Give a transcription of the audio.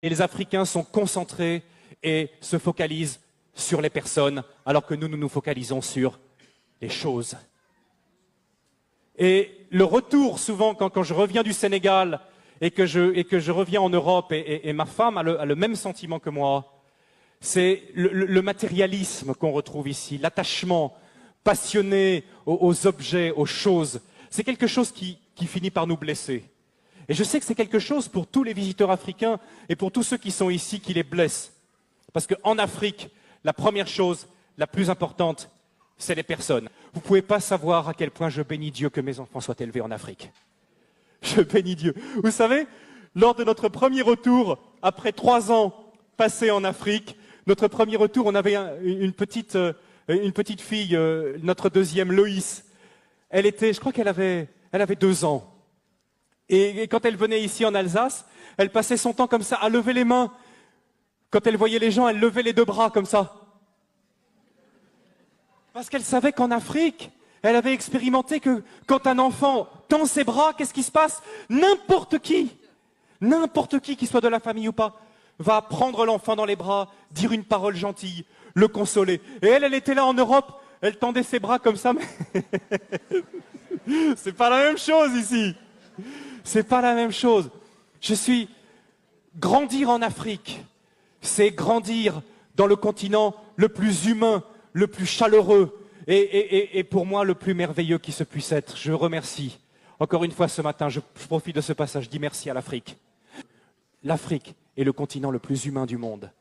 Et les Africains sont concentrés et se focalisent sur les personnes, alors que nous nous focalisons sur les choses. Et le retour, souvent, quand je reviens du Sénégal et que je reviens en Europe, et ma femme a le même sentiment que moi, c'est le matérialisme qu'on retrouve ici, l'attachement passionné aux objets, aux choses. C'est quelque chose qui finit par nous blesser. Et je sais que c'est quelque chose pour tous les visiteurs africains et pour tous ceux qui sont ici qui les blessent. Parce qu'en Afrique, la première chose, la plus importante, c'est les personnes. Vous ne pouvez pas savoir à quel point je bénis Dieu que mes enfants soient élevés en Afrique. Je bénis Dieu. Vous savez, lors de notre premier retour, après 3 ans passés en Afrique, notre premier retour, on avait une petite fille, notre deuxième, Loïs. Je crois qu'elle avait 2 ans. Et quand elle venait ici en Alsace, elle passait son temps comme ça, à lever les mains. Quand elle voyait les gens, elle levait les 2 bras comme ça. Parce qu'elle savait qu'en Afrique, elle avait expérimenté que quand un enfant tend ses bras, qu'est-ce qui se passe? N'importe qui soit de la famille ou pas, va prendre l'enfant dans les bras, dire une parole gentille, le consoler. Et elle était là en Europe, elle tendait ses bras comme ça, mais c'est pas la même chose ici. C'est pas la même chose. Grandir en Afrique, c'est grandir dans le continent le plus humain, le plus chaleureux et pour moi le plus merveilleux qui se puisse être. Je remercie. Encore une fois ce matin, je profite de ce passage, je dis merci à l'Afrique. L'Afrique est le continent le plus humain du monde.